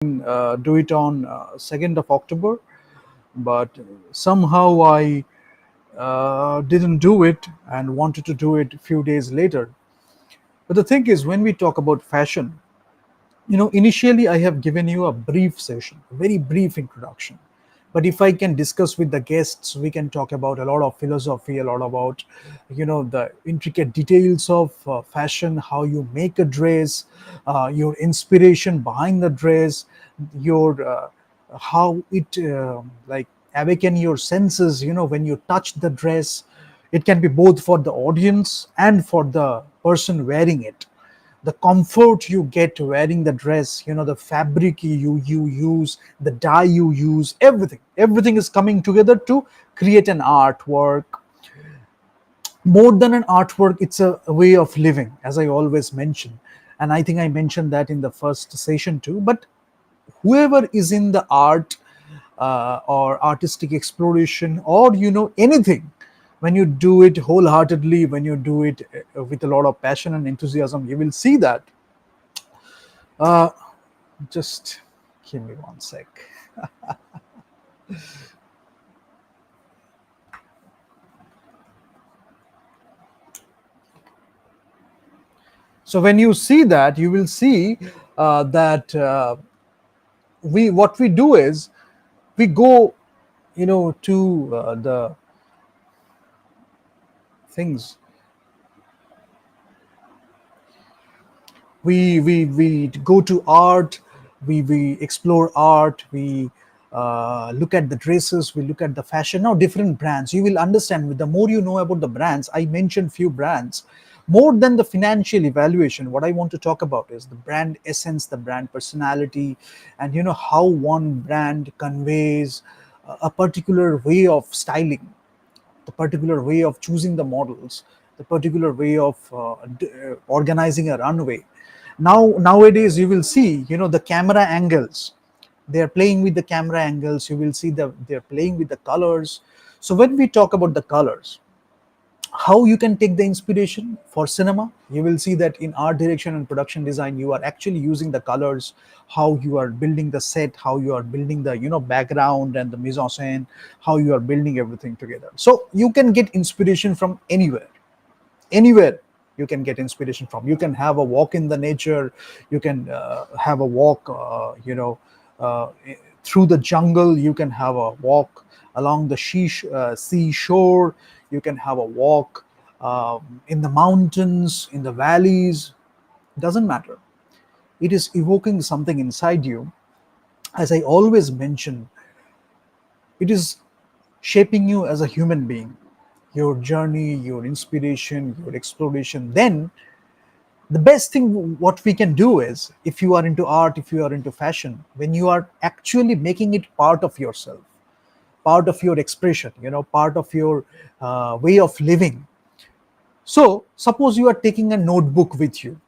do it on 2nd of October, but somehow I didn't do it and wanted to do it a few days later. But the thing is, when we talk about fashion, initially I have given you a brief session, a very brief introduction. But if I can discuss with the guests, we can talk about a lot of philosophy, a lot about, the intricate details of fashion, how you make a dress, your inspiration behind the dress, your how it like awaken your senses. When you touch the dress, it can be both for the audience and for the person wearing it. The comfort you get wearing the dress, the fabric you use, the dye you use, everything is coming together to create an artwork. More than an artwork, it's a way of living, as I always mention. And I think I mentioned that in the first session too. But whoever is in the art, or artistic exploration, or anything, when you do it wholeheartedly, when you do it with a lot of passion and enthusiasm, you will see that. uh, just give me one sec. So when you see that, you will see that we what we do is we go, to the things. We go to art, we explore art, we look at the dresses, we look at the fashion. Now different brands, you will understand, with the more you know about the brands. I mentioned few brands. More than the financial evaluation, what I want to talk about is the brand essence, the brand personality, and how one brand conveys a particular way of styling, the particular way of choosing the models, the particular way of organizing a runway. Nowadays, you will see, the camera angles. They are playing with the camera angles. You will see they're playing with the colors. So when we talk about the colors, how you can take the inspiration for cinema, you will see that in art direction and production design, you are actually using the colors, how you are building the set, how you are building the background and the mise en scène, how you are building everything together. So you can get inspiration from anywhere. You can get inspiration from, you can have a walk in the nature, you can have a walk, uh, through the jungle, you can have a walk along the seashore, you can have a walk in the mountains, in the valleys. Doesn't matter. It is evoking something inside you. As I always mention, it is shaping you as a human being, your journey, your inspiration, your exploration. Then the best thing what we can do is, if you are into art, if you are into fashion, when you are actually making it part of yourself, part of your expression, part of your way of living. So suppose you are taking a notebook with you.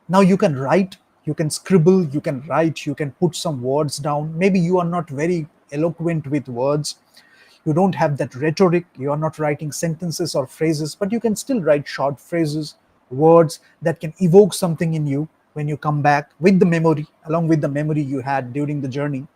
Now you can write, you can scribble, you can write, you can put some words down. Maybe you are not very eloquent with words, you don't have that rhetoric, you are not writing sentences or phrases, but you can still write short phrases, words that can evoke something in you when you come back with the memory, along with the memory you had during the journey,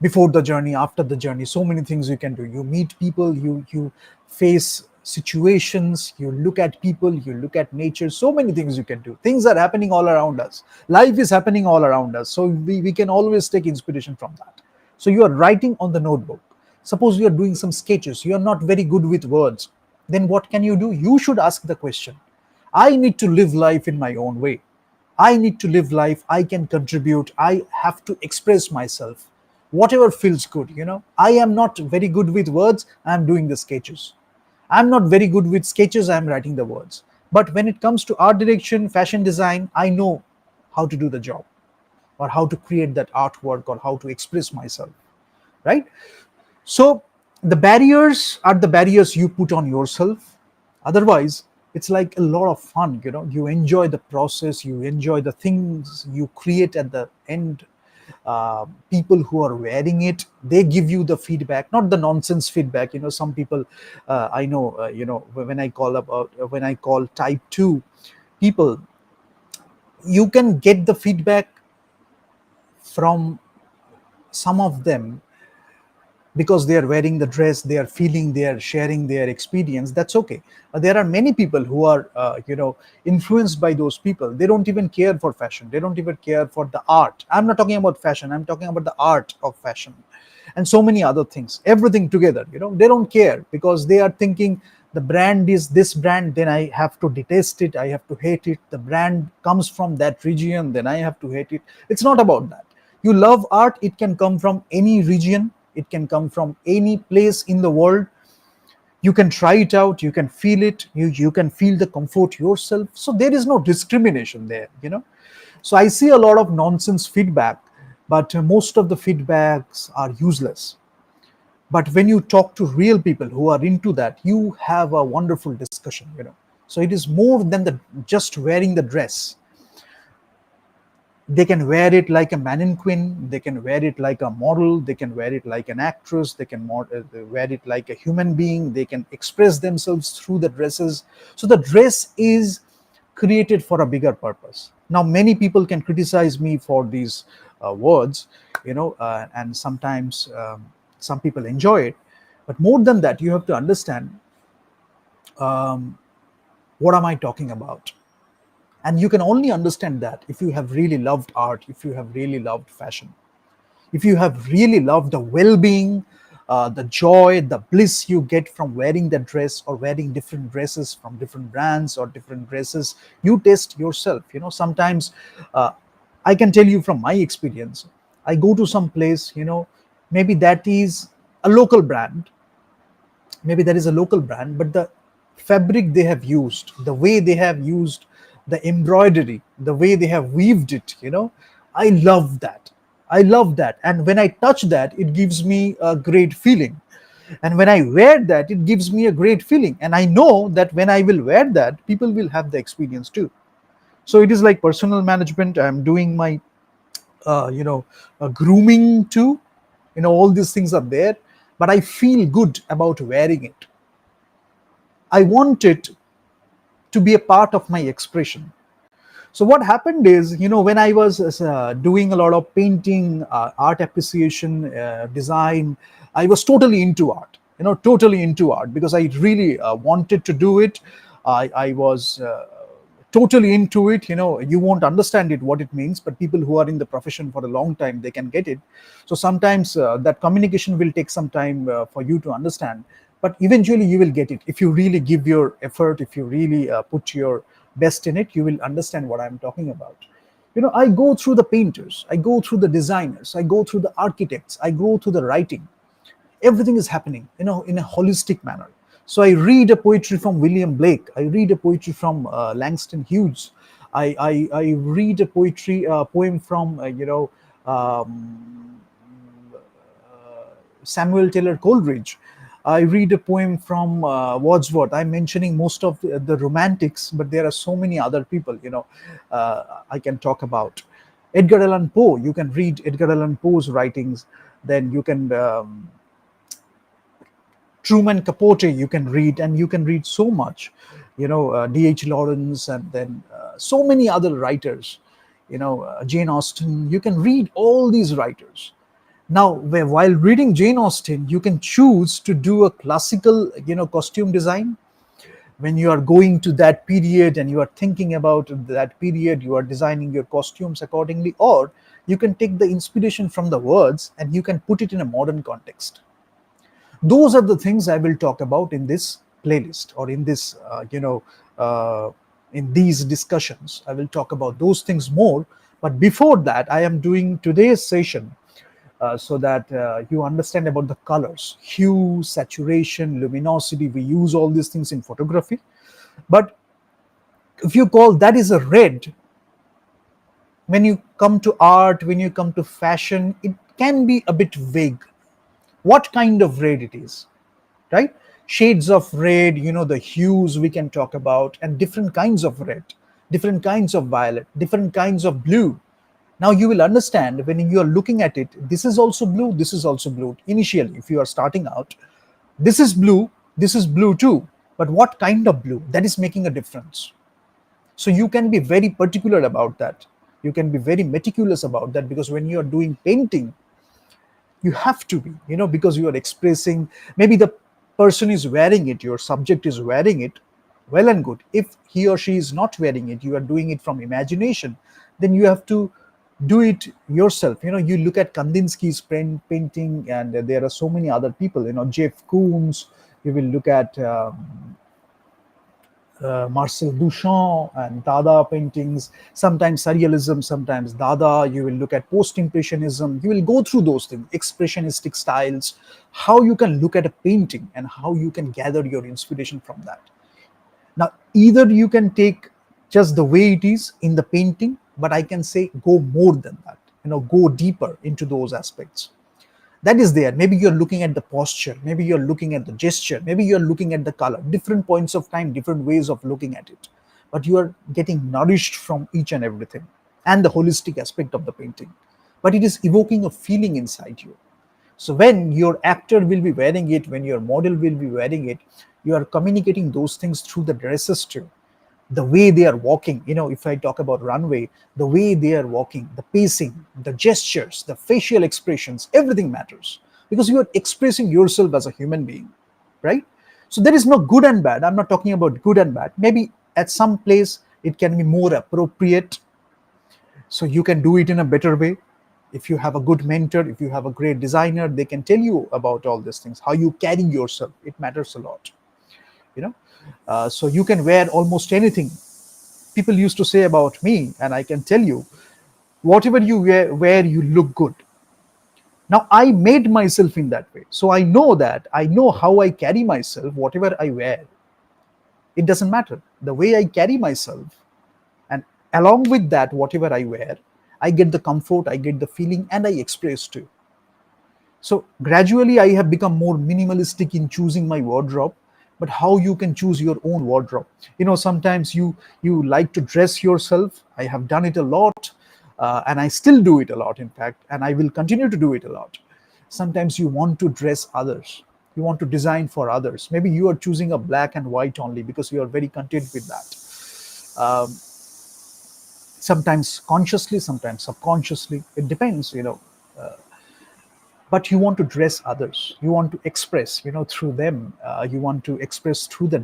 before the journey, after the journey. So many things you can do. You meet people, you face situations, you look at people, you look at nature. So many things you can do. Things are happening all around us, life is happening all around us, so we can always take inspiration from that. So you are writing on the notebook. Suppose you are doing some sketches, you are not very good with words. Then what can you do? You should ask the question, I need to live life in my own way. I need to live life. I can contribute. I have to express myself. Whatever feels good, I am not very good with words. I'm doing the sketches. I'm not very good with sketches. I'm writing the words. But when it comes to art direction, fashion design, I know how to do the job, or how to create that artwork, or how to express myself. Right? So the barriers are the barriers you put on yourself. Otherwise, it's like a lot of fun. You enjoy the process, you enjoy the things you create at the end. People who are wearing it, they give you the feedback, not the nonsense feedback. Some people, I know, when I call type 2 people, you can get the feedback from some of them, because they are wearing the dress, they are feeling, they are sharing their experience, that's okay. There are many people who are influenced by those people. They don't even care for fashion, they don't even care for the art. I'm not talking about fashion, I'm talking about the art of fashion, and so many other things, everything together. They don't care, because they are thinking the brand is this brand, then I have to detest it, I have to hate it. The brand comes from that region, then I have to hate it. It's not about that. You love art, it can come from any region, it can come from any place in the world. You can try it out, you can feel it, you can feel the comfort yourself. So there is no discrimination there. So I see a lot of nonsense feedback, but most of the feedbacks are useless. But when you talk to real people who are into that, you have a wonderful discussion. So it is more than the just wearing the dress. They can wear it like a mannequin, they can wear it like a model, they can wear it like an actress, they can wear it like a human being, they can express themselves through the dresses. So the dress is created for a bigger purpose. Now many people can criticize me for these words, and sometimes some people enjoy it. But more than that, you have to understand, what am I talking about. And you can only understand that if you have really loved art, if you have really loved fashion, if you have really loved the well-being, the joy, the bliss you get from wearing that dress, or wearing different dresses from different brands, or different dresses you taste yourself. Sometimes, uh, I can tell you from my experience, I go to some place, maybe that is a local brand, maybe there is a local brand, but the fabric they have used, the way they have used the embroidery, the way they have weaved it, I love that. I love that. And when I touch that, it gives me a great feeling. And when I wear that, it gives me a great feeling. And I know that when I will wear that, people will have the experience too. So it is like personal management. I'm doing my, grooming too. All these things are there, but I feel good about wearing it. I want it to be a part of my expression. So what happened is, when I was doing a lot of painting, art appreciation, design, I was totally into art. Totally into art, because I really wanted to do it. I was totally into it. You won't understand it what it means, but people who are in the profession for a long time, they can get it. So sometimes that communication will take some time for you to understand, but eventually you will get it if you really give your effort, if you really put your best in it. You will understand what I'm talking about. I go through the painters, I go through the designers, I go through the architects, I go through the writing. Everything is happening, in a holistic manner. So I read a poetry from William Blake, I read a poetry from Langston Hughes, I read a poetry poem from Samuel Taylor Coleridge. I read a poem from Wordsworth. I'm mentioning most of the romantics, but there are so many other people, I can talk about. Edgar Allan Poe, you can read Edgar Allan Poe's writings. Then you can, Truman Capote, you can read, and you can read so much, D.H. Lawrence, and then so many other writers, Jane Austen. You can read all these writers. Now, while reading Jane Austen, you can choose to do a classical, costume design. When you are going to that period and you are thinking about that period, you are designing your costumes accordingly, or you can take the inspiration from the words and you can put it in a modern context. Those are the things I will talk about in this playlist, or in this, uh, in these discussions. I will talk about those things more. But before that, I am doing today's session so that you understand about the colors, hue, saturation, luminosity. We use all these things in photography. But if you call that is a red, when you come to art, when you come to fashion, it can be a bit vague. What kind of red it is, right? Shades of red, the hues we can talk about, and different kinds of red, different kinds of violet, different kinds of blue. Now you will understand when you are looking at it, this is also blue, this is also blue. Initially, if you are starting out, this is blue too. But what kind of blue? That is making a difference. So you can be very particular about that. You can be very meticulous about that, because when you are doing painting, you have to be, because you are expressing. Maybe the person is wearing it, your subject is wearing it, well and good. If he or she is not wearing it, you are doing it from imagination, then you have to do it yourself. You look at Kandinsky's painting, and there are so many other people, Jeff Koons. You will look at Marcel Duchamp and Dada paintings, sometimes surrealism, sometimes Dada. You will look at post impressionism. You will go through those things, expressionistic styles, how you can look at a painting and how you can gather your inspiration from that. Now, either you can take just the way it is in the painting, but I can say go more than that, go deeper into those aspects. That is there. Maybe you're looking at the posture, maybe you're looking at the gesture, maybe you're looking at the color, different points of time, different ways of looking at it. But you are getting nourished from each and everything and the holistic aspect of the painting. But it is evoking a feeling inside you. So when your actor will be wearing it, when your model will be wearing it, you are communicating those things through the dresses too. The way they are walking, if I talk about runway, the way they are walking, the pacing, the gestures, the facial expressions, everything matters, because you are expressing yourself as a human being, right? So there is no good and bad. I'm not talking about good and bad. Maybe at some place it can be more appropriate, so you can do it in a better way. If you have a good mentor, if you have a great designer, they can tell you about all these things. How you carry yourself, it matters a lot. you know so you can wear almost anything. People used to say about me, and I can tell you, whatever you wear, you look good. Now I made myself in that way, so I know how I carry myself. Whatever I wear, it doesn't matter the way I carry myself, and along with that, whatever I wear, I get the comfort, I get the feeling, and I express too. So gradually I have become more minimalistic in choosing my wardrobe. But how you can choose your own wardrobe? Sometimes you like to dress yourself. I have done it a lot, and I still do it a lot, in fact, and I will continue to do it a lot. Sometimes you want to dress others, you want to design for others. Maybe you are choosing a black and white only because you are very content with that. Sometimes consciously, sometimes subconsciously, it depends. But you want to dress others, you want to express, through them. You want to express through the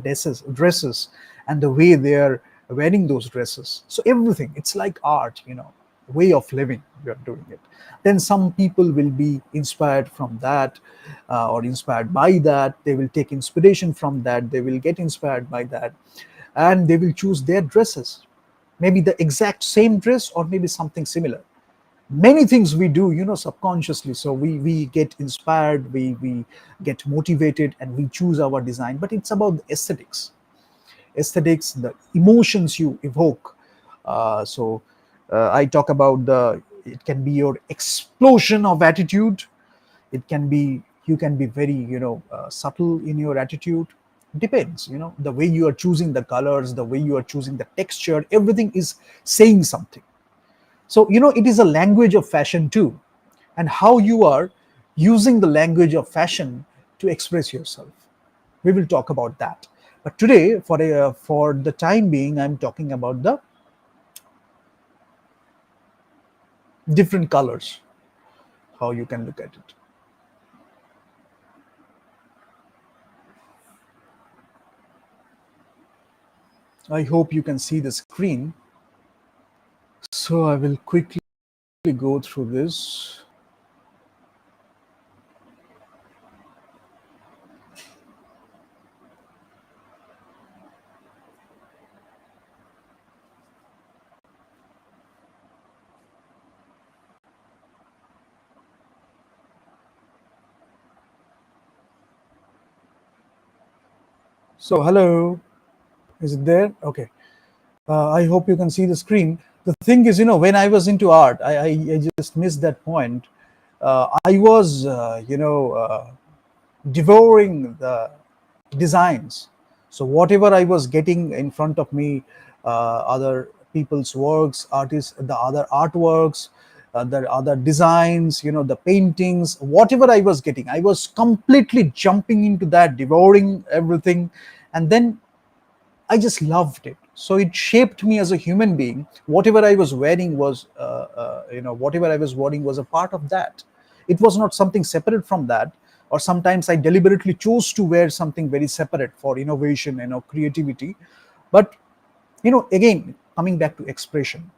dresses and the way they are wearing those dresses. So everything, it's like art, way of living. You are doing it. Then some people will be inspired from that, or inspired by that. They will take inspiration from that, they will get inspired by that, and they will choose their dresses. Maybe the exact same dress, or maybe something similar. Many things we do, subconsciously. So we get inspired, we get motivated, and we choose our design. But it's about the aesthetics, the emotions you evoke. I talk about it can be your explosion of attitude. It can be, you can be very, subtle in your attitude. Depends, the way you are choosing the colors, the way you are choosing the texture, everything is saying something. So, it is a language of fashion too, and how you are using the language of fashion to express yourself. We will talk about that. But today, for the time being, I'm talking about the different colors, how you can look at it. I hope you can see the screen. So I will quickly go through this. So, hello, is it there? Okay. I hope you can see the screen. The thing is, when I was into art, I just missed that point. I was, devouring the designs. So whatever I was getting in front of me, other people's works, artists, the other artworks, the other designs, the paintings, whatever I was getting, I was completely jumping into that, devouring everything. And then I just loved it. So it shaped me as a human being. Whatever I was wearing was, whatever I was wearing was a part of that. It was not something separate from that. Or sometimes I deliberately chose to wear something very separate for innovation, creativity. But again, coming back to expression.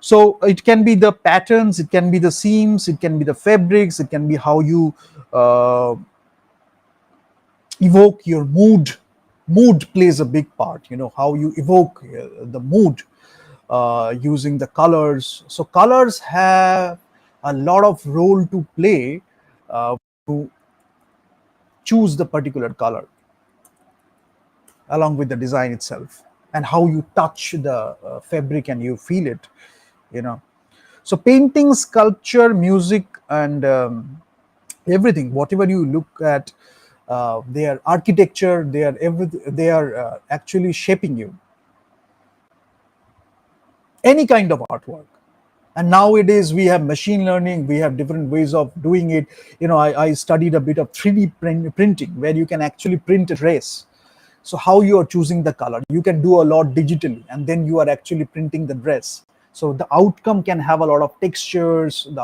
So it can be the patterns, it can be the seams, it can be the fabrics, it can be how you uh, evoke your mood. Mood plays a big part, how you evoke the mood using the colors. So colors have a lot of role to play to choose the particular color along with the design itself, and how you touch the fabric and you feel it you know so painting, sculpture, music, and everything, whatever you look at, their architecture, they are actually shaping you. Any kind of artwork. And nowadays we have machine learning, we have different ways of doing it. I studied a bit of 3D printing, where you can actually print a dress. So how you are choosing the color, you can do a lot digitally, and then you are actually printing the dress. So the outcome can have a lot of textures, the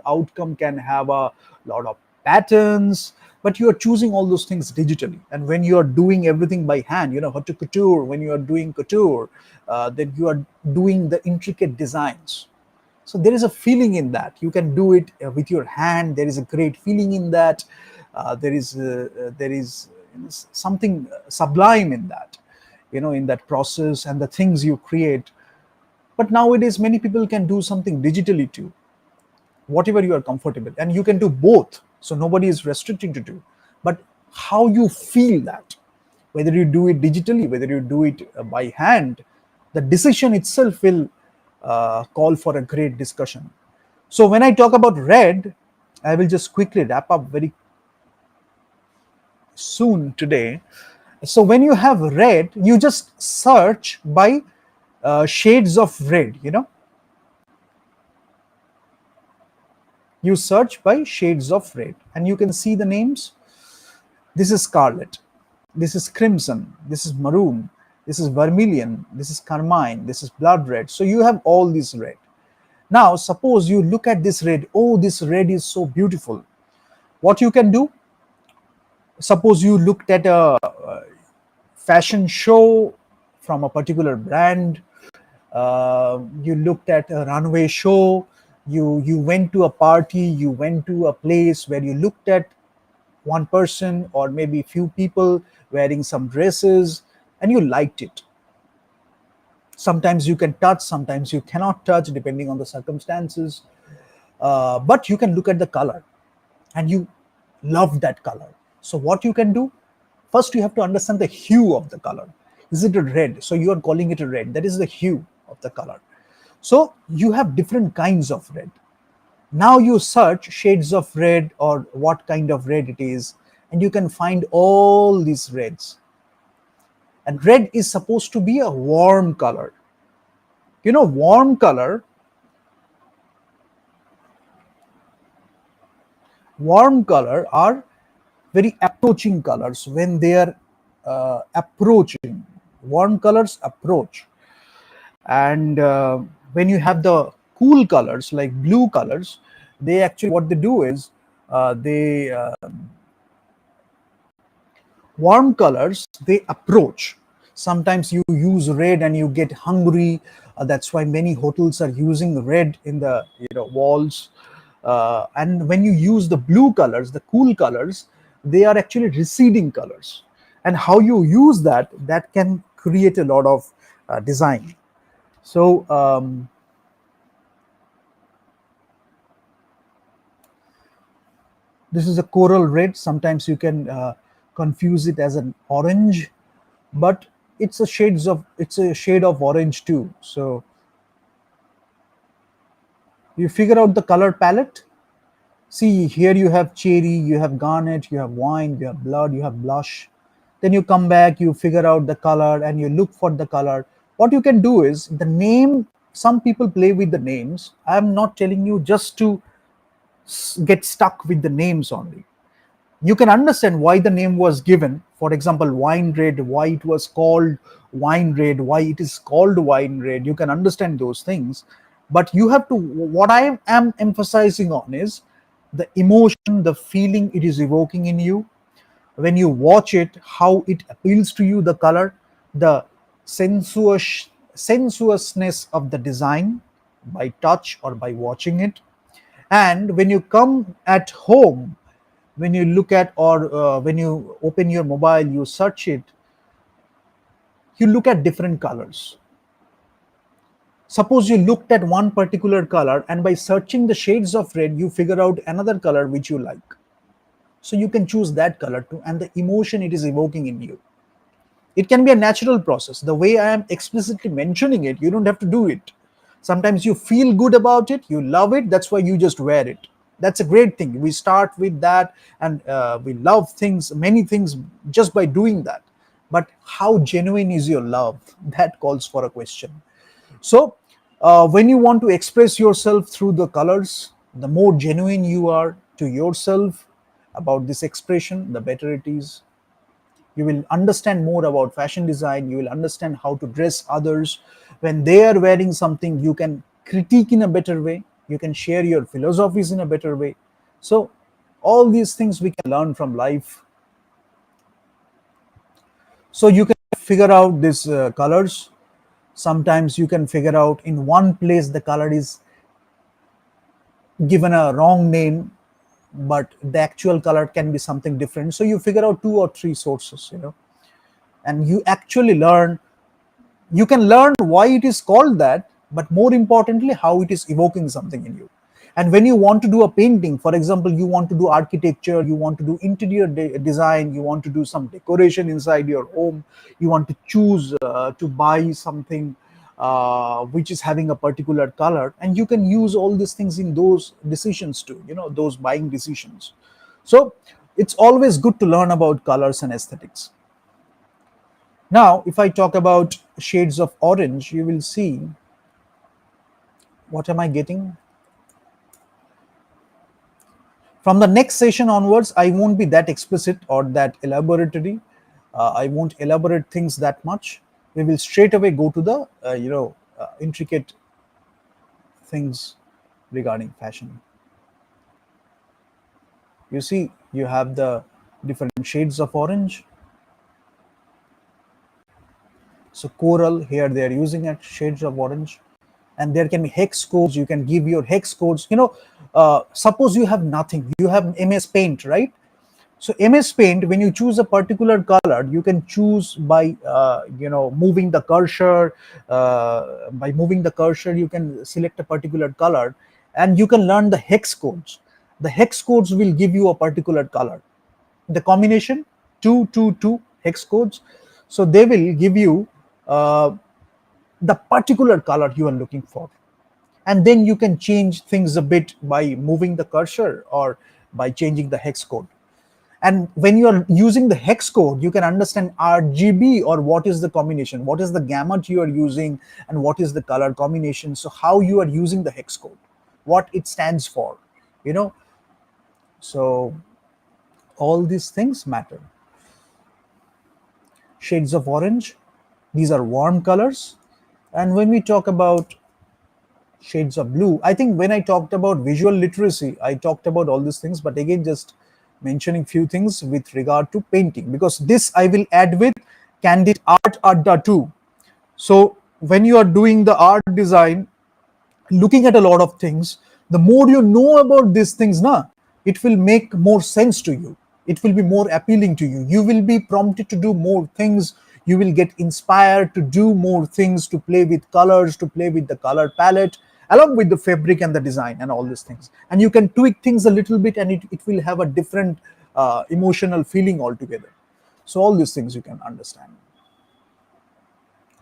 outcome can have a lot of patterns, but you are choosing all those things digitally. And when you are doing everything by hand, haute couture, when you are doing couture, then you are doing the intricate designs. So there is a feeling in that. You can do it with your hand. There is a great feeling in that. There is something sublime in that, in that process and the things you create. But nowadays many people can do something digitally too, whatever you are comfortable, and you can do both. So nobody is restricting to do, but how you feel that, whether you do it digitally, whether you do it by hand, the decision itself will call for a great discussion. So when I talk about red, I will just quickly wrap up very soon today. So when you have red, you just search by shades of red. You search by shades of red, and you can see the names. This is scarlet, this is crimson, this is maroon, this is vermilion, this is carmine, this is blood red. So you have all this red. Now suppose you look at this red. Oh, this red is so beautiful. What you can do, suppose you looked at a fashion show from a particular brand, you looked at a runway show, you went to a party, you went to a place where you looked at one person or maybe few people wearing some dresses, and you liked it. Sometimes you can touch, sometimes you cannot touch, depending on the circumstances. But you can look at the color and you love that color. So what you can do, first you have to understand the hue of the color. Is it a red? So you are calling it a red. That is the hue of the color. So you have different kinds of red. Now you search shades of red or what kind of red it is, and you can find all these reds. And red is supposed to be a warm color. Warm color, are very approaching colors. When they are approaching, warm colors approach. And when you have the cool colors like blue colors, they actually, what they do is, they warm colors, they approach. Sometimes you use red and you get hungry. That's why many hotels are using red in the walls. And when you use the blue colors, the cool colors, they are actually receding colors. And how you use that can create a lot of design. So this is a coral red. Sometimes you can confuse it as an orange, but it's a shade of orange too. So you figure out the color palette. See, here you have cherry, you have garnet, you have wine, you have blood, you have blush. Then you come back, you figure out the color and you look for the color. What you can do is the name. Some people play with the names. I'm not telling you just to get stuck with the names only. You can understand why the name was given. For example, wine red, why it was called wine red, why it is called wine red. You can understand those things, but you have to. What I am emphasizing on is the emotion, the feeling it is evoking in you when you watch it, how it appeals to you, the color, the sensuousness of the design by touch or by watching it. And when you come at home, when you look at or when you open your mobile, you search it, you look at different colors. Suppose you looked at one particular color and by searching the shades of red, you figure out another color which you like. So you can choose that color too, and the emotion it is evoking in you. It can be a natural process. The way I am explicitly mentioning it, you don't have to do it. Sometimes you feel good about it, you love it, that's why you just wear it. That's a great thing. We start with that, and we love things, many things, just by doing that. But how genuine is your love? That calls for a question. So, when you want to express yourself through the colors, the more genuine you are to yourself about this expression, the better it is. You will understand more about fashion design. You will understand how to dress others. When they are wearing something, you can critique in a better way. You can share your philosophies in a better way. So, all these things we can learn from life. So, you can figure out these colors. Sometimes you can figure out in one place the color is given a wrong name, but the actual color can be something different. So you figure out two or three sources, and you actually learn. You can learn why it is called that, but more importantly how it is evoking something in you. And when you want to do a painting, for example, you want to do architecture, you want to do interior design, you want to do some decoration inside your home, you want to choose to buy something which is having a particular color, and you can use all these things in those decisions too, those buying decisions. So it's always good to learn about colors and aesthetics. Now, if I talk about shades of orange, you will see, what am I getting? From the next session onwards, I won't be that explicit or that elaboratory. I won't elaborate things that much. We will straight away go to the intricate things regarding fashion. You see, you have the different shades of orange. So coral, here they are using it shades of orange, and there can be hex codes. You can give your hex codes. Suppose you have nothing. You have MS Paint, right? So MS Paint, when you choose a particular color, you can choose by moving the cursor. By moving the cursor, you can select a particular color, and you can learn the hex codes. The hex codes will give you a particular color. The combination 222 hex codes. So they will give you uh, the particular color you are looking for, and then you can change things a bit by moving the cursor or by changing the hex code. And when you are using the hex code, you can understand RGB, or what is the combination, what is the gamut you are using, and what is the color combination. So how you are using the hex code, what it stands for, you know so all these things matter. Shades of orange, these are warm colors. And when we talk about shades of blue, I think when I talked about visual literacy, I talked about all these things, but again, just mentioning few things with regard to painting, because this I will add with candid art adda too. So when you are doing the art design, looking at a lot of things, the more you know about these things, it will make more sense to you. It will be more appealing to you. You will be prompted to do more things. You will get inspired to do more things, to play with colors, to play with the color palette, along with the fabric and the design and all these things. And you can tweak things a little bit, and it will have a different emotional feeling altogether. So all these things you can understand.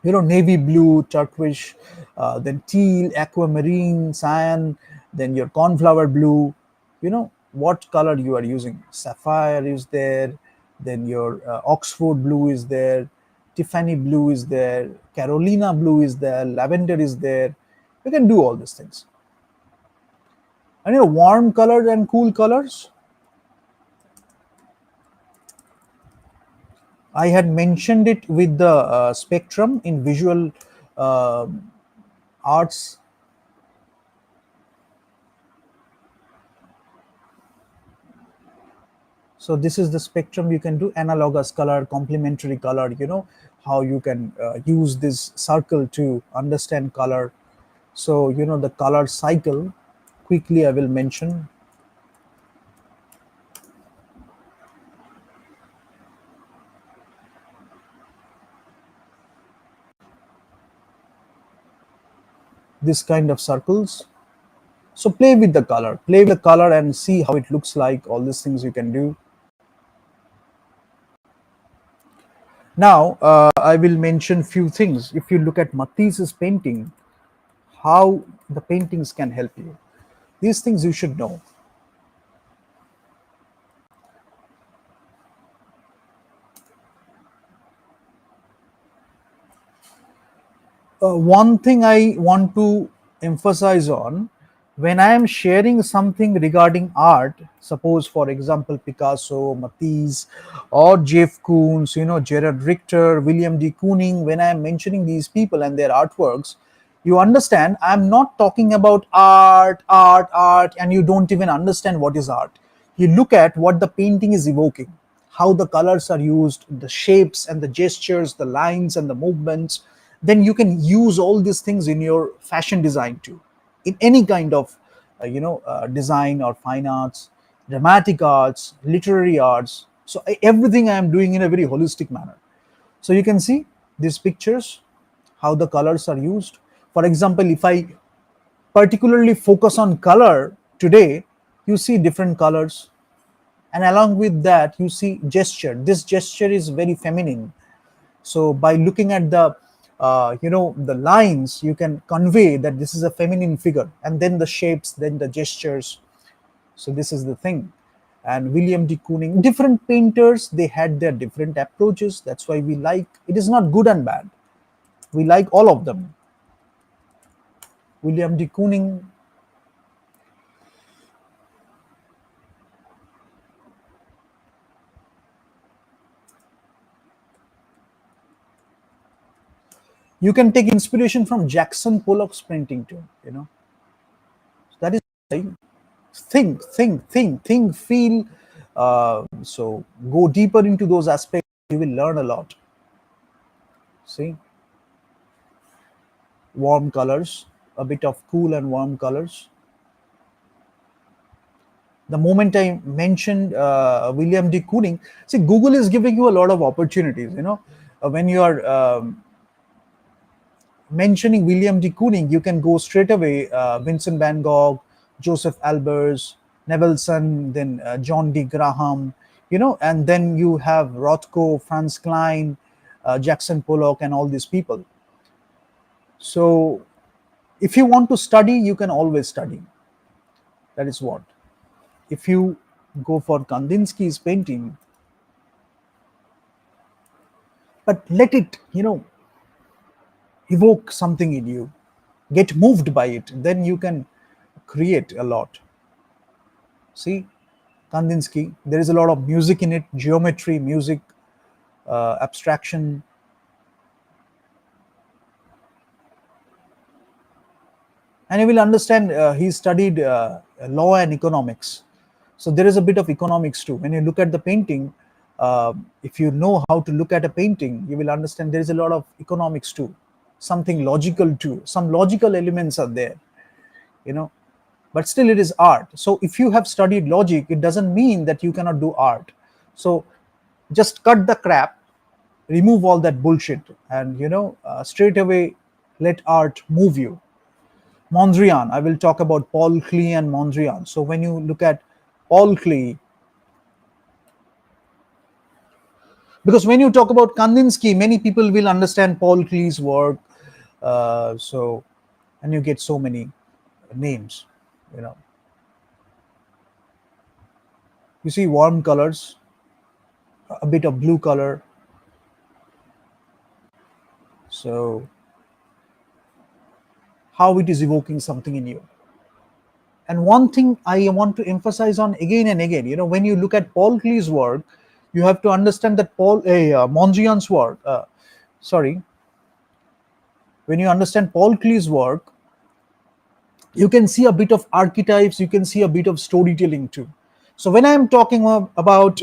Navy blue, turquoise, then teal, aquamarine, cyan, then your cornflower blue. What color you are using. Sapphire is there, then your Oxford blue is there, Tiffany blue is there, Carolina blue is there, lavender is there. You can do all these things. And warm colors and cool colors. I had mentioned it with the spectrum in visual uh, arts. So this is the spectrum. You can do analogous color, complementary color, how you can use this circle to understand color. So the color cycle, quickly I will mention this kind of circles. So play with the color and see how it looks like. All these things you can do. Now I will mention few things. If you look at Matisse's painting, how the paintings can help you. These things you should know. One thing I want to emphasize on, when I am sharing something regarding art, suppose for example Picasso, Matisse, or Jeff Koons, Gerard Richter, William D. Kooning, when I am mentioning these people and their artworks, you understand I'm not talking about art, and you don't even understand what is art. You look at what the painting is evoking, how the colors are used, the shapes and the gestures, the lines and the movements. Then you can use all these things in your fashion design too, in any kind of design or fine arts, dramatic arts, literary arts. So everything I am doing in a very holistic manner. So you can see these pictures, how the colors are used. For example, if I particularly focus on color today, you see different colors, and along with that you see gesture. This gesture is very feminine. So by looking at the lines, you can convey that this is a feminine figure, and then the shapes, then the gestures. So this is the thing. And William D. Kooning, different painters, they had their different approaches. That's why we like, it is not good and bad. We like all of them. William D. Kooning, you can take inspiration from Jackson Pollock's painting too. That is think, feel. So go deeper into those aspects. You will learn a lot. See, warm colors, a bit of cool and warm colors. The moment I mentioned William D. Kooning, see, Google is giving you a lot of opportunities. When you are mentioning William D. Kooning, you can go straight away Vincent van Gogh, Joseph Albers, Nevelson, then John D. Graham, and then you have Rothko, Franz Klein, Jackson Pollock, and all these people. So if you want to study, you can always study. That is what. If you go for Kandinsky's painting, but let it, evoke something in you, get moved by it, then you can create a lot. See, Kandinsky, there is a lot of music in it, geometry, music, abstraction. And you will understand he studied law and economics. So there is a bit of economics too. When you look at the painting, if you know how to look at a painting, you will understand there is a lot of economics too, something logical too. Some logical elements are there, you know, but still it is art. So if you have studied logic, it doesn't mean that you cannot do art. So just cut the crap, remove all that bullshit, and straight away let art move you. Mondrian, I will talk about Paul Klee and Mondrian. So when you look at Paul Klee, because when you talk about Kandinsky, many people will understand Paul Klee's work. So, and you get so many names, you know. You see warm colors, a bit of blue color. So, how it is evoking something in you. And one thing I want to emphasize on again and again, when you look at Paul Klee's work, You have to understand that Mondrian's work. Sorry, when you understand Paul Klee's work, you can see a bit of archetypes, you can see a bit of storytelling too. So when I'm talking about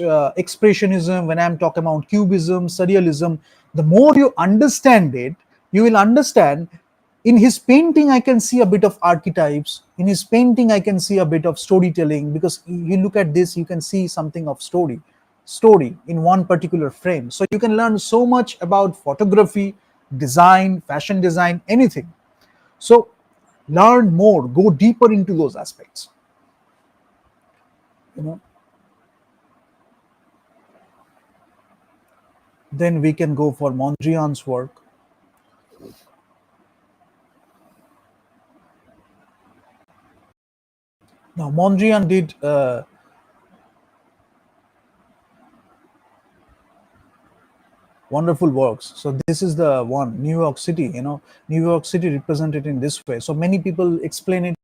expressionism, when I'm talking about cubism, surrealism, the more you understand it, you will understand in his painting I can see a bit of archetypes, in his painting I can see a bit of storytelling, because you look at this, you can see something of story in one particular frame. So you can learn so much about photography, design, fashion design, anything. So learn more, go deeper into those aspects. You know, then we can go for Mondrian's work. Now Mondrian did wonderful works. So this is the one, New York City. New York City represented in this way. So many people explain it.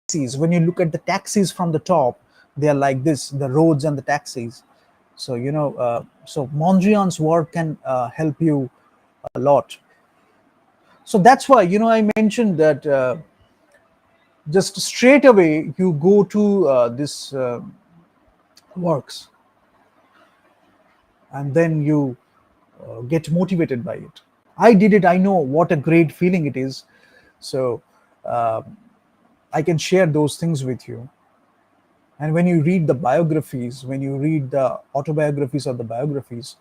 Taxis. When you look at the taxis from the top, they are like this: the roads and the taxis. So so Mondrian's work can help you a lot. So that's why I mentioned that just straight away you go to this works, and then you get motivated by it. I did it, I know what a great feeling it is. So uh, I can share those things with you. And when you read the biographies, when you read the autobiographies or the biographies,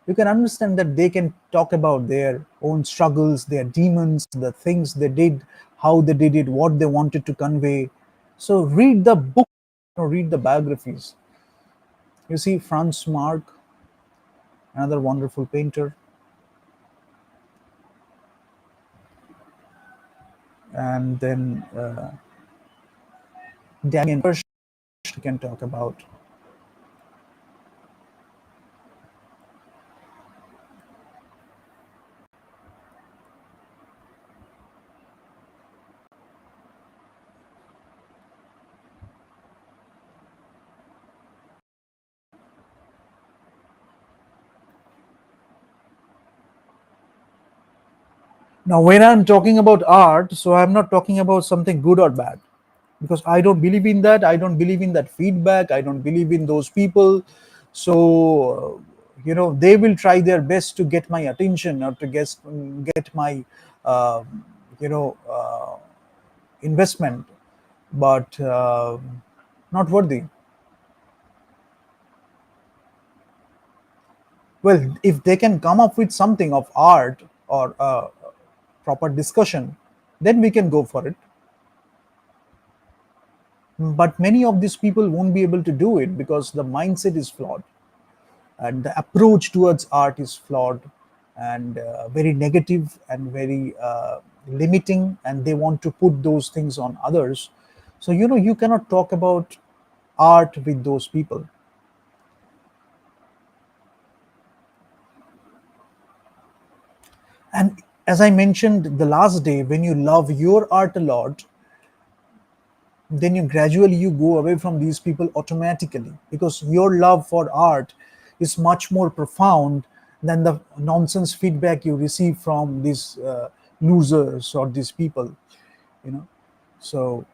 you can understand that they can talk about their own struggles, their demons, the things they did, how they did it, what they wanted to convey. So read the book, read the biographies. You see, Franz Marc, another wonderful painter, and then Damien Hirst can talk about. Now, when I'm talking about art, so I'm not talking about something good or bad, because I don't believe in that. I don't believe in that feedback. I don't believe in those people. So, they will try their best to get my attention or to get my, uh, you know, investment, but not worthy. Well, if they can come up with something of art or proper discussion, then we can go for it. But many of these people won't be able to do it because the mindset is flawed and the approach towards art is flawed and very negative and very limiting, and they want to put those things on others. So you cannot talk about art with those people. And as I mentioned the last day, when you love your art a lot, then you go away from these people automatically, because your love for art is much more profound than the nonsense feedback you receive from these losers or these people. you know so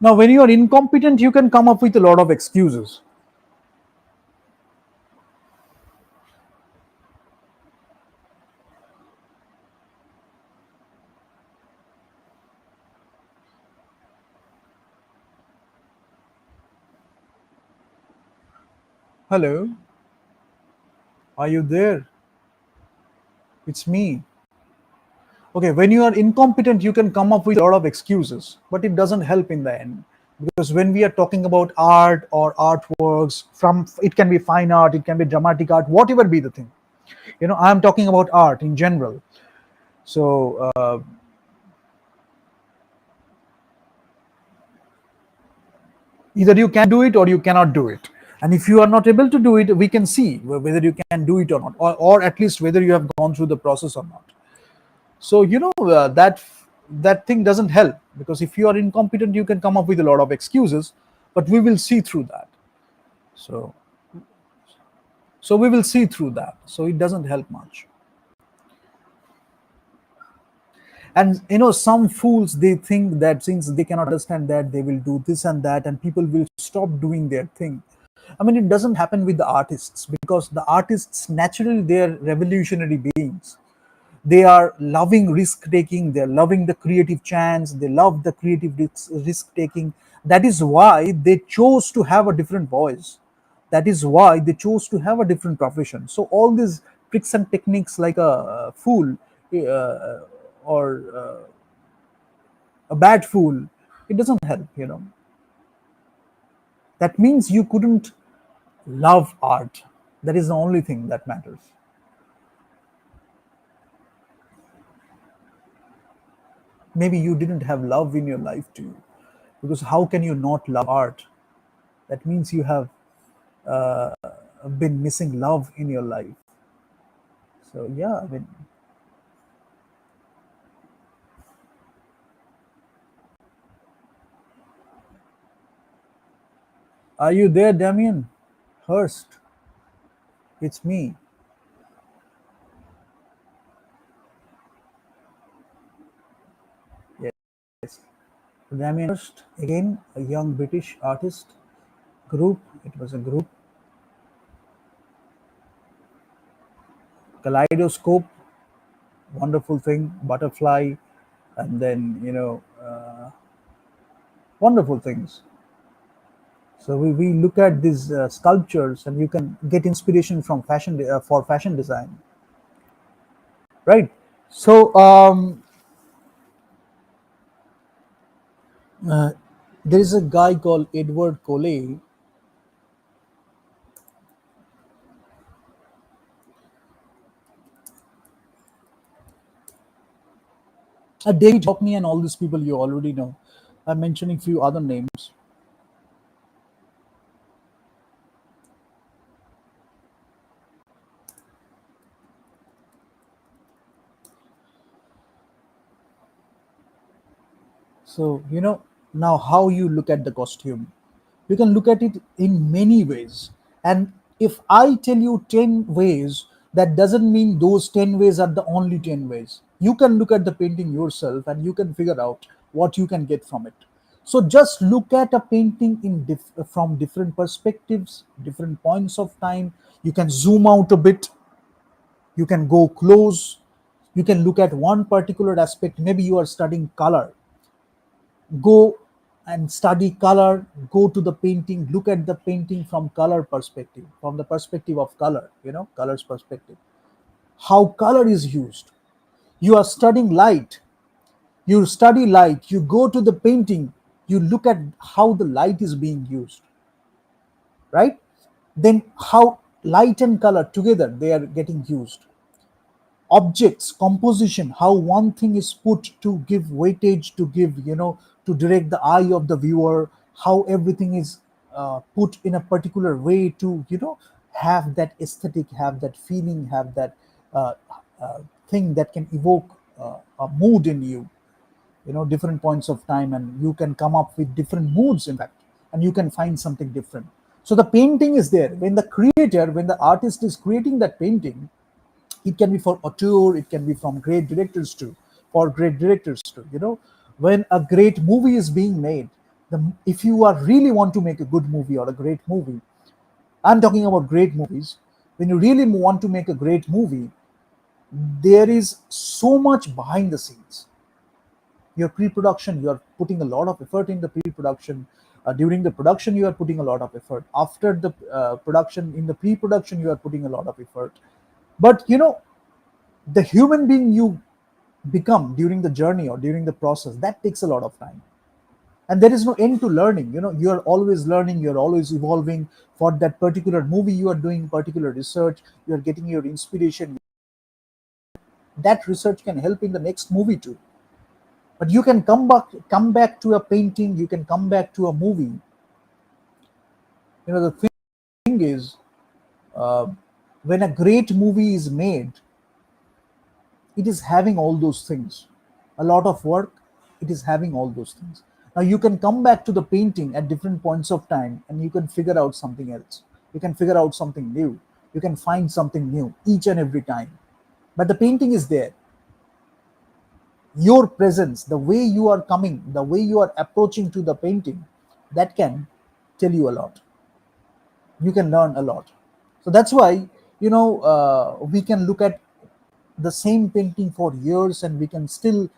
now when you are incompetent, you can come up with a lot of excuses. Hello, are you there? It's me. Okay, when you are incompetent, you can come up with a lot of excuses, but it doesn't help in the end. Because when we are talking about art or artworks, from it can be fine art, it can be dramatic art, whatever be the thing. I'm talking about art in general. So Either you can do it or you cannot do it. And if you are not able to do it, we can see whether you can do it or not, or at least whether you have gone through the process or not. So that thing doesn't help, because if you are incompetent you can come up with a lot of excuses, but we will see through that. So so we will see through that, so it doesn't help much. And some fools, they think that since they cannot understand that, they will do this and that, and people will stop doing their thing. I mean, it doesn't happen with the artists, because the artists naturally, they are revolutionary beings. They are loving risk taking, they're loving the creative chance, they love the creative risk taking. That is why they chose to have a different voice. That is why they chose to have a different profession. So all these tricks and techniques, like a fool, uh, or a bad fool, it doesn't help. That means you couldn't love art. That is the only thing that matters. Maybe you didn't have love in your life too, because how can you not love art? That means you have been missing love in your life. So yeah, I mean, are you there, Damien? Hurst, it's me. Yes, Damien Hurst, again a young British artist group. It was a group. Kaleidoscope, wonderful thing. Butterfly, and then wonderful things. So we look at these sculptures, and you can get inspiration from for fashion design, right? So uh, there is a guy called Edward Coley. David Hockney, and all these people you already know. I'm mentioning few other names. So, now how you look at the costume. You can look at it in many ways. And if I tell you 10 ways, that doesn't mean those 10 ways are the only 10 ways. You can look at the painting yourself and you can figure out what you can get from it. So just look at a painting from different perspectives, different points of time. You can zoom out a bit, you can go close, you can look at one particular aspect. Maybe you are studying color, go and study color, go to the painting, look at the painting from color perspective, from the perspective of color, colors perspective, how color is used. You are studying light, you study light, you go to the painting, you look at how the light is being used, right? Then how light and color together, they are getting used. Objects composition, how one thing is put to give weightage, to give, to direct the eye of the viewer, how everything is put in a particular way to, have that aesthetic, have that feeling, have that uh, thing that can evoke a mood in you. Different points of time, and you can come up with different moods, in fact, and you can find something different. So the painting is there when the creator, when the artist is creating that painting. It can be for auteur, it can be from great directors too, for great directors too. When a great movie is being made, if you are really want to make a good movie or a great movie, I'm talking about great movies. When you really want to make a great movie, there is so much behind the scenes. Your pre-production, you are putting a lot of effort in the pre-production. During the production, you are putting a lot of effort. After the production, in the pre-production, you are putting a lot of effort. But the human being you become during the journey or during the process, that takes a lot of time. And there is no end to learning. You are always learning, you're always evolving. For that particular movie, you are doing particular research, you are getting your inspiration. That research can help in the next movie too. But you can come back to a painting, you can come back to a movie The thing is, uh, when a great movie is made, it is having all those things. A lot of work, it is having all those things. Now you can come back to the painting at different points of time and you can figure out something else. You can figure out something new. You can find something new each and every time. But the painting is there. Your presence, the way you are coming, the way you are approaching to the painting, that can tell you a lot. You can learn a lot. So that's why, we can look at the same painting for years and we can still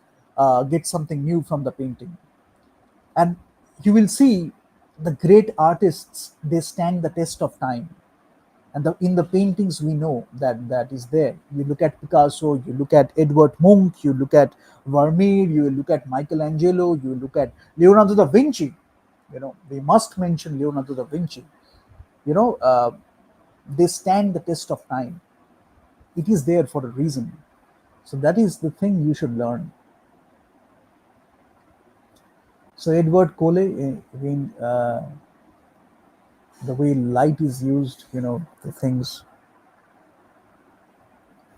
get something new from the painting. And you will see the great artists, they stand the test of time. And in the paintings we know that that is there. You look at Picasso, you look at Edward Munch, you look at Vermeer, you look at Michelangelo, you look at Leonardo da Vinci. We must mention Leonardo da Vinci. you know uh, they stand the test of time. It is there for a reason. So that is the thing you should learn. So Edward Cole, again, the way light is used, the things.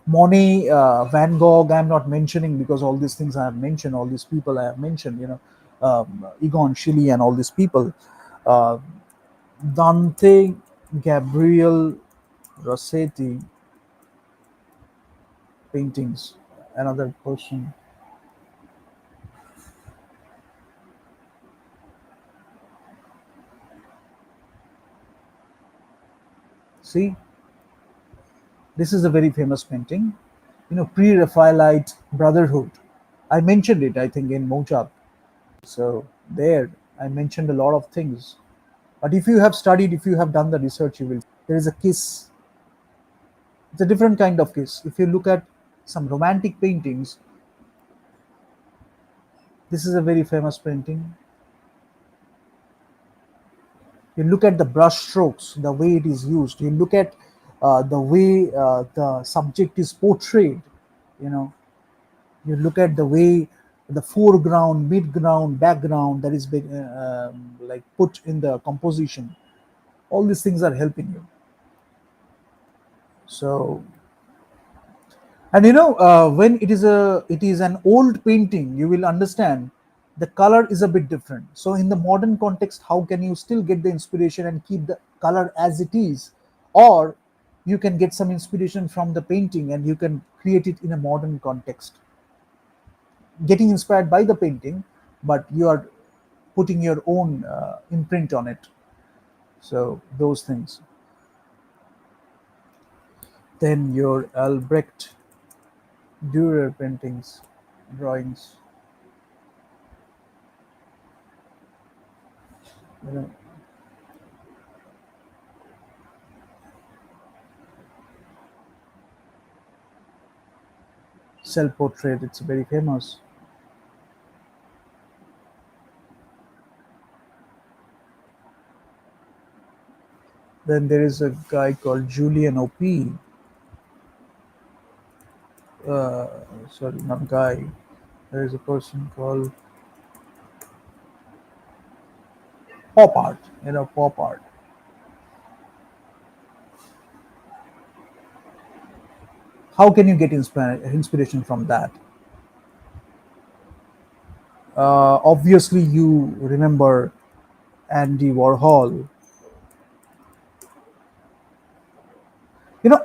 Monet, Van Gogh, I'm not mentioning because all these things I have mentioned, all these people I have mentioned, Egon Schiele and all these people. Uh, Dante, Gabriel Rossetti paintings, another person. See, this is a very famous painting, pre-Raphaelite Brotherhood. I mentioned it, I think, in Mojab. So there, I mentioned a lot of things. But if you have studied, if you have done the research, you will. There is a kiss. It's a different kind of kiss. If you look at some romantic paintings, this is a very famous painting. You look at the brush strokes, the way it is used. You look at the way the subject is portrayed. You know, you look at the way the foreground, midground, background that is been, like put in the composition. All these things are helping you. So, and when it is an old painting, you will understand the color is a bit different. So in the modern context, how can you still get the inspiration and keep the color as it is, or you can get some inspiration from the painting and you can create it in a modern context, getting inspired by the painting, but you are putting your own imprint on it. So those things. Then your Albrecht Dürer paintings, drawings, you know, self-portrait. It's very famous. Then there is a guy called Julian O.P. Uh, Sorry, not guy. There is a person called pop art. Pop art. How can you get inspiration from that? Obviously, you remember Andy Warhol.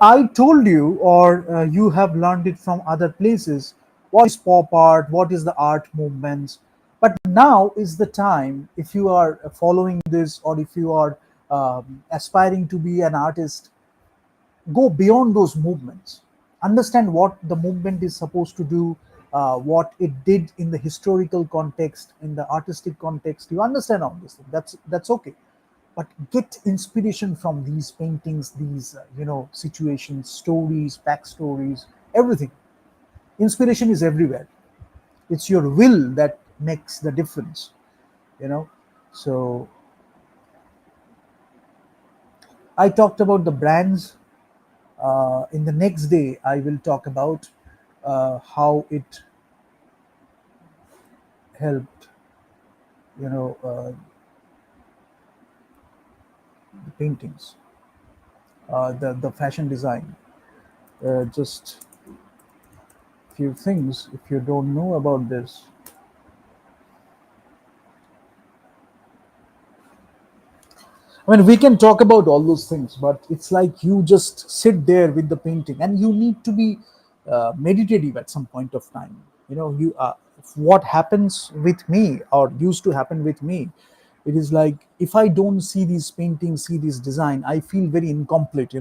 I told you, or you have learned it from other places, what is pop art, what is the art movements. But now is the time, if you are following this or if you are aspiring to be an artist, go beyond those movements. Understand what the movement is supposed to do, what it did in the historical context, in the artistic context. You understand all this. That's okay, but get inspiration from these paintings, these situations, stories, backstories, everything. Inspiration is everywhere. It's your will that makes the difference. you know so I talked about the brands. In the next day I will talk about how it helped, you know uh, the paintings, the fashion design. Just few things. If you don't know about this, I mean, we can talk about all those things, but it's like you just sit there with the painting, and you need to be meditative at some point of time. You what happens with me, or used to happen with me, it is like if I don't see these paintings, see this design, I feel very incomplete.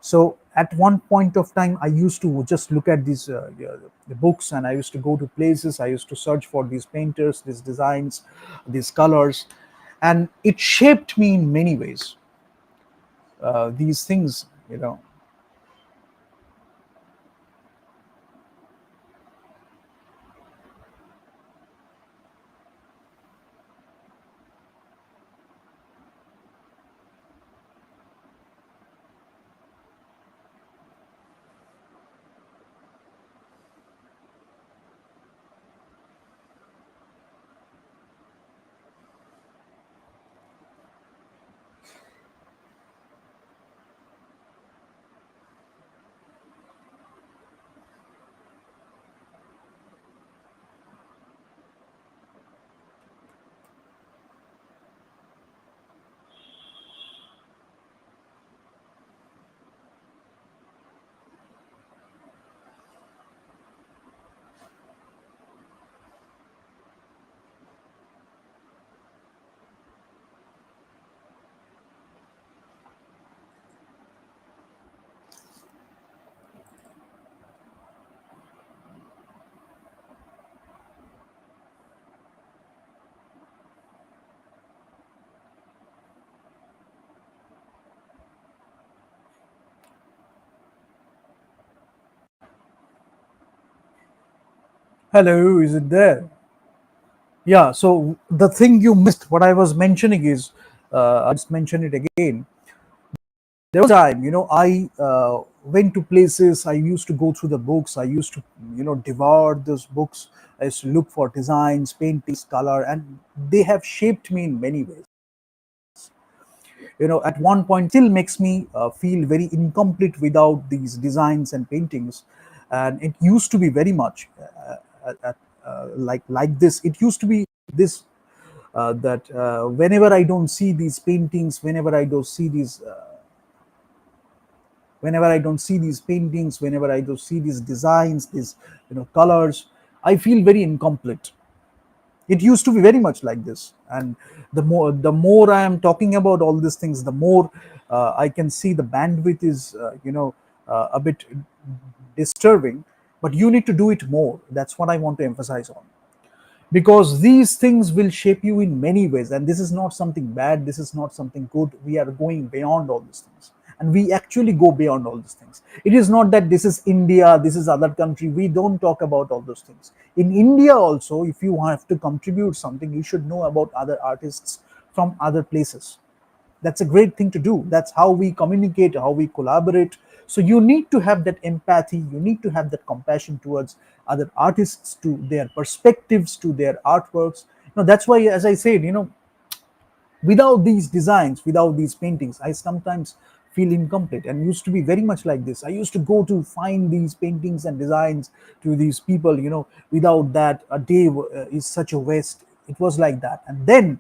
So at one point of time, I used to just look at these the books, and I used to go to places. I used to search for these painters, these designs, these colors, and it shaped me in many ways. These things. Hello, is it there? Yeah. So the thing you missed, what I was mentioning is, I just mention it again. There was a time, I went to places. I used to go through the books. I used to, devour those books. I used to look for designs, paintings, color, and they have shaped me in many ways. At one point, still makes me feel very incomplete without these designs and paintings. And it used to be very much like this. It used to be this, that whenever I don't see these paintings, whenever I don't see these paintings, whenever I don't see these designs, these colors, I feel very incomplete. It used to be very much like this, and the more I am talking about all these things, the more I can see the bandwidth is a bit disturbing. But you need to do it more. That's what I want to emphasize on, because these things will shape you in many ways, and this is not something bad, this is not something good. We are going beyond all these things, and we actually go beyond all these things. It is not that this is India, this is other country. We don't talk about all those things. In India also, if you have to contribute something, you should know about other artists from other places. That's a great thing to do. That's how we communicate, how we collaborate. So you need to have that empathy, you need to have that compassion towards other artists, to their perspectives, to their artworks. That's why, as I said, without these designs, without these paintings, I sometimes feel incomplete. And used to be very much like this. I used to go to find these paintings and designs to these people. Without that, a day is such a waste. It was like that. And then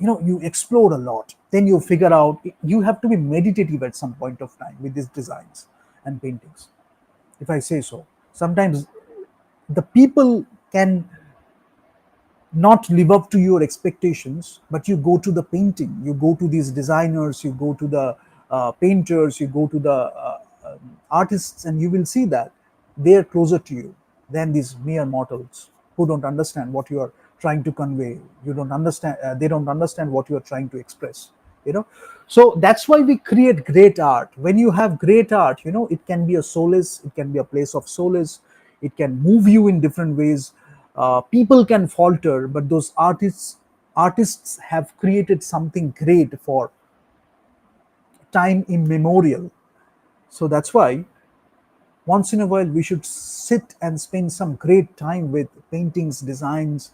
you explore a lot. Then you figure out, you have to be meditative at some point of time with these designs and paintings, if I say so. Sometimes the people can not live up to your expectations, but you go to the painting, you go to these designers, you go to the painters, you go to the artists, and you will see that they are closer to you than these mere mortals who don't understand what you are trying to convey. You don't understand, they don't understand what you are trying to express. you know so that's why we create great art. When you have great art, it can be a solace, it can be a place of solace, it can move you in different ways. People can falter, but those artists have created something great for time immemorial. So that's why once in a while we should sit and spend some great time with paintings, designs,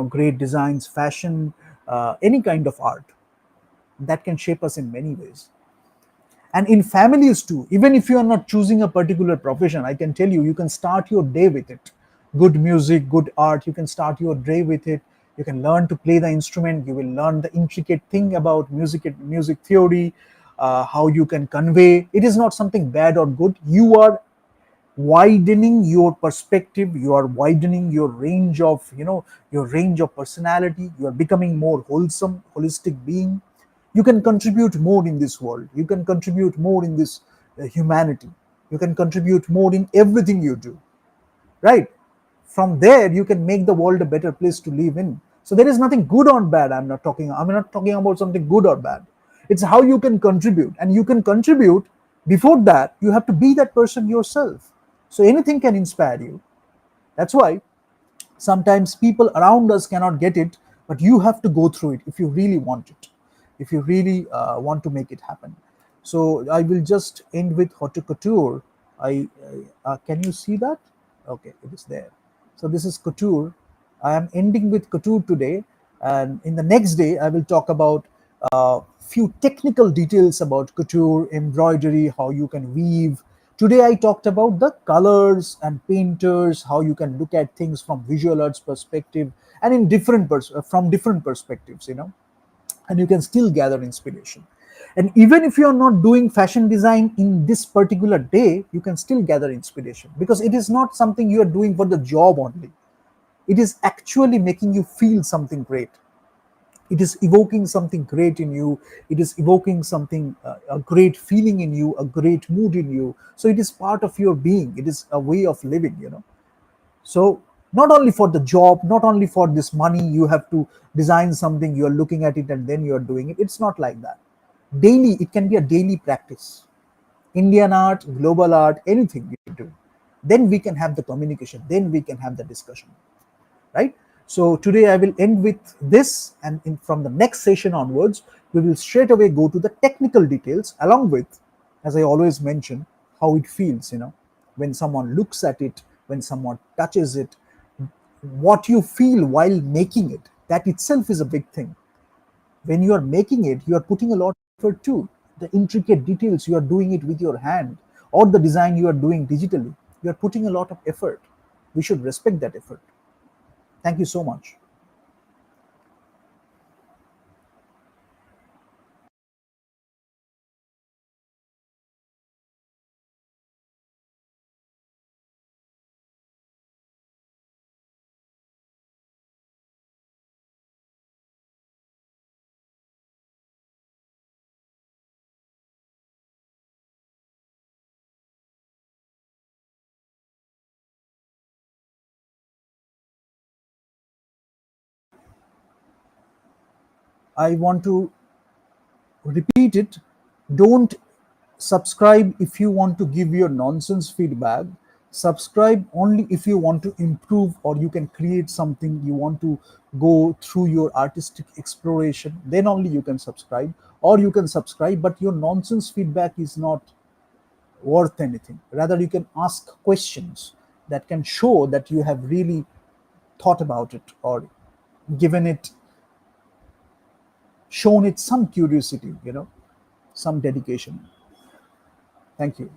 great designs, fashion, any kind of art. that can shape us in many ways. And in families too, even if you are not choosing a particular profession, I can tell you, you can start your day with it. Good music, good art, you can start your day with it. You can learn to play the instrument, you will learn the intricate thing about music theory, how you can convey. It is not something bad or good. You are widening your perspective, you are widening your range of, your range of personality, you are becoming more wholesome, holistic being. You can contribute more in this world, you can contribute more in this humanity, you can contribute more in everything you do, right? From there you can make the world a better place to live in. So there is nothing good or bad. I'm not talking about something good or bad. It's how you can contribute, and you can contribute. Before that, you have to be that person yourself. So anything can inspire you. That's why sometimes people around us cannot get it, but you have to go through it if you really want it, if you really want to make it happen. So I will just end with haute couture. Can you see that? Okay, it is there. So this is couture. I am ending with couture today, and in the next day I will talk about few technical details about couture, embroidery, how you can weave. Today I talked about the colors and painters, how you can look at things from visual arts perspective, and in from different perspectives, and you can still gather inspiration. And even if you are not doing fashion design in this particular day, you can still gather inspiration, because it is not something you are doing for the job only. It is actually making you feel something great. It is evoking something great in you. It is evoking something, a great feeling in you, a great mood in you. So it is part of your being, it is a way of living. So not only for the job, not only for this money, you have to design something, you are looking at it and then you are doing it. It's not like that. Daily, it can be a daily practice. Indian art, global art, anything you do, then we can have the communication, then we can have the discussion, right? So today I will end with this, and from the next session onwards, we will straight away go to the technical details, along with, as I always mention, how it feels, when someone looks at it, when someone touches it, what you feel while making it. That itself is a big thing. When you are making it, you are putting a lot of effort too. The intricate details, you are doing it with your hand, or the design you are doing digitally, you are putting a lot of effort. We should respect that effort. Thank you so much. I want to repeat it. Don't subscribe if you want to give your nonsense feedback. Subscribe only if you want to improve, or you can create something, you want to go through your artistic exploration, then only you can subscribe. Or you can subscribe, but your nonsense feedback is not worth anything. Rather, you can ask questions that can show that you have really thought about it, or given it, shown it some curiosity, some dedication. Thank you.